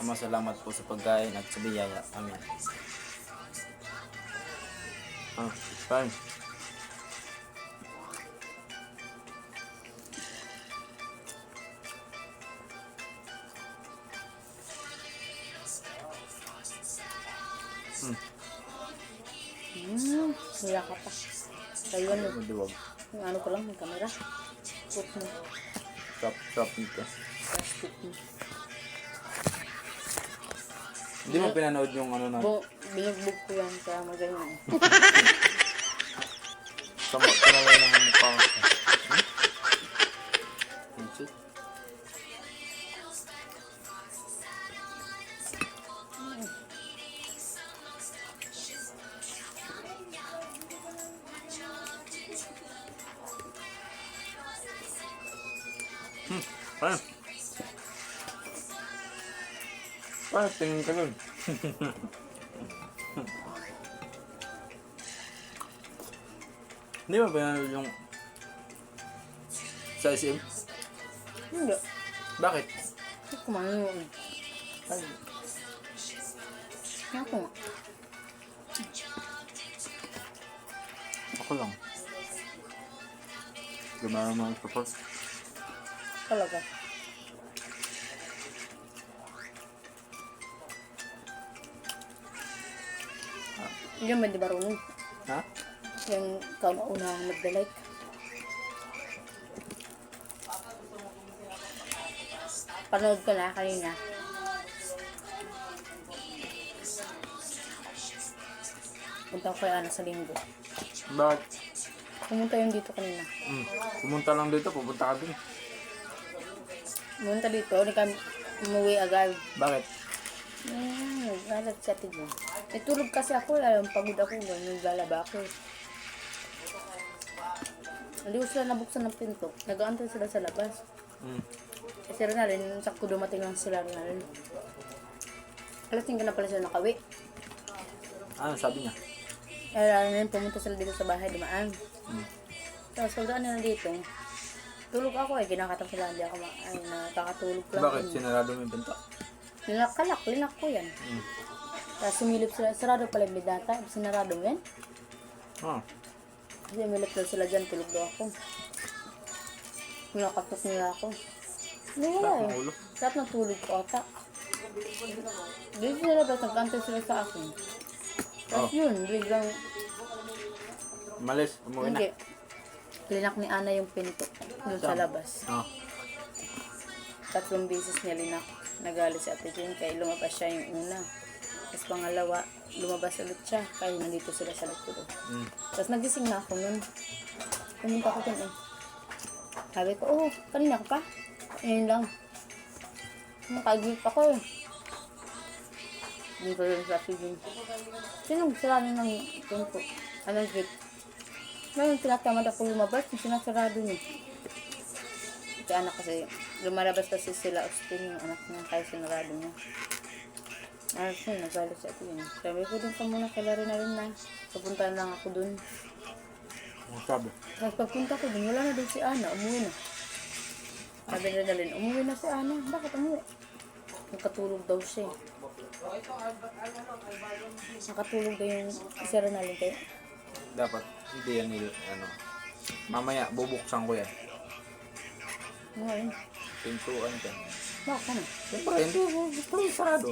Salamat po sa pagkain at sa biyaya. Amen. Fine. Wala ka pa. Kayo ano, Maduwag. yung ano ko lang, yung camera. Put mo. Chop nito. Plastic mo. Hindi mo pinanood yung ano na. Binugbog ko yan, kaya magayon. Samot ko na lang ng mukha ko. Paano? Paano tingin ka nun? Hindi mo pinanood yung sa SM? Hindi. Bakit? Hindi ko manonood. Ay. Kaya ko nga. Ako lang. Gumara mo ang support. Talaga. Yan ba di ba Ronald? Ha? Yung kauna nagda-like. Panood ko na kanina. Punta ko kay Ana sa linggo. Bakit? Pumunta yun dito kanina. Pumunta lang dito, pupunta ka dun. Pumunta dito, hindi kami umuwi agad. Bakit? Naglalab sa tigil. Natulog kasi ako, pagod ako, naglalaba ako. Hindi ko sila nabuksan ng pinto. Nag-aantay sila sa labas. Kasi rin na rin, sakto dumating lang sila rin na rin. Alasing ka na pala sila nakawi. Ano sabi niya? Kaya rin pumunta sila dito sa bahay, dumaan. Tapos pagdaan nila dito, tulog ako kinakatam sila, hindi ako nakakatulog lang. Bakit? Sinarado mo yung pinto? Linak ko yan. Tapos sumilip sila, sarado pala yung bidata, sinarado mo yan. Kasi sumilip sila dyan, tulog daw ako. Nakatok nila ako. Hindi wala eh. Sarap ng tulog ko ata. Dito sila ba, nagkantay sila sa akin. Tapos yun, biglang Malis, umuwi na. hindi. Linak ni Ana yung pinto doon sa labas. 3 beses niya linak. Nagalit si Ate Jane kaya lumabas siya yung una. Tapos pangalawa, lumabas ulit siya kaya nandito sila sa likod. Tapos nagising na ako nun. Pumunta ko dun eh. Sabi ko, kanina ka pa? Ayun lang. Nakagip ako eh. Hindi ko rin sa Ate Jane. Sinong sila ng pinto? Anong gate? Ngayon, tinatamad ako lumabas, sinasarado niya. Si anak kasi, lumalabas kasi sila Austin, yung anak niya, kaya sinarado niya. Ayos yun, nagalit sa atin yun. Sabi ko dun ka muna, kay Larry na rin na. Papunta lang ako dun. Ano sabi? Tapos pagpunta ko dun, wala na dun si Ana, umuwi na. Sabi na dalhin, umuwi na si Ana. Bakit umuwi? Nakatulog daw siya. Nakatulog daw yung isa rin natin kayo. Dapat, hindi yan mamaya, bubuksan ko yan. Ngayon, Pintuan ka. bakit na? Siyempre, hindi sarado.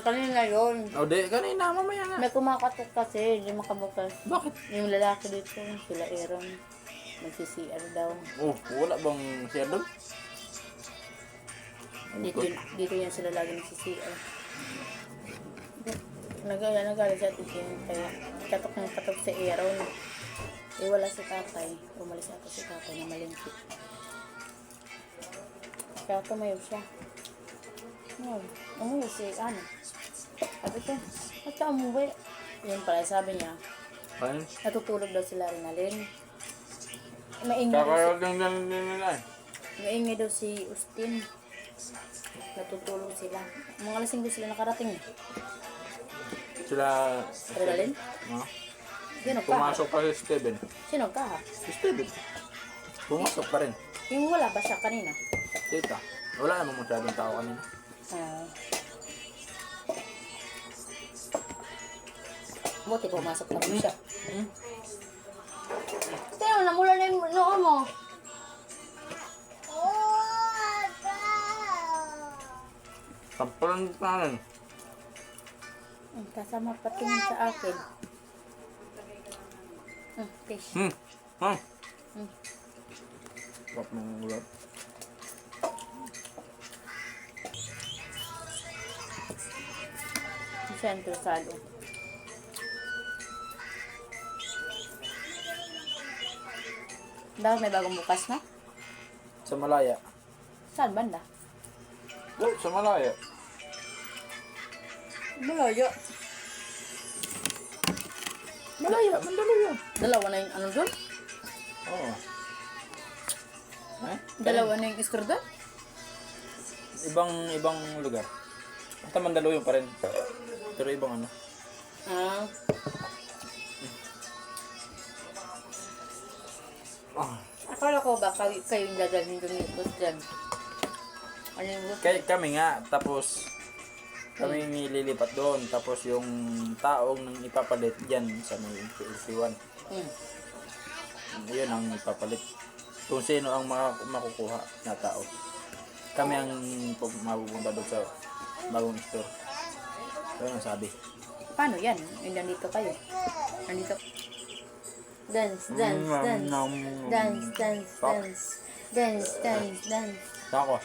Kanina yun. O, di, kanina, mamaya nga. May kumakatok kasi, hindi makabukas. Bakit? Yung lalaki dito, sila Aaron, nagsisiar daw. Oh, wala bang share doon? Dito yan sila lagi nagsisiar. Nagalit sa atin kaya katok ng katok si Aaron. Wala si tatay. Umalis ata si tatay na malingkit. Kaya tumayo siya. Umuwi si Ana. Sabi ko, ba't ka umuwi? Yun pala, sabi niya, Ano? natutulog daw sila rin alin. Maingay daw Kakaroon lang nila eh. maingay daw si Austin. Natutulog sila. Mga lasing daw sila nakarating. Sila... Rin? Sino ka? Pumasok pa si Steven. Sino ka? Si Steven. Pumasok pa rin. Yung wala ba siya kanina? Tita. Wala namang masyadong tao kanina. Buti pumasok naman siya. Hmm? Tingnan mo, namula na yung noo mo. Sampalan natin. Kasama patingin sa akin. Fish. Ha? Sarap ng ulam. Siyempre salo. Bakit may bagong bukas na? Sa Malaya. Saan banda? Oh, sa Malaya. Malayo. Malaya, Mandaluyong. Dalawa na yung ano doon? Oo. Eh? Dalawa na yung store doon? Ibang lugar. Basta Mandaluyong pa rin. Pero ibang ano. Ah. Akala ko ba kayo yung dadalhin doon yung bus dyan? Ano yung bus? Kami nga, tapos kami nililipat doon. Tapos yung taong nang ipapalit dyan sa may PLC1. Yun ang ipapalit. Kung sino ang makukuha na tao. Kami ang mapupunta doon sa bagong store. Yun ang sabi. Paano yan? Yung nandito kayo. Nandito. Dance, dance, dance. Dance, dance, dance. Dance, dance, dance. Ako.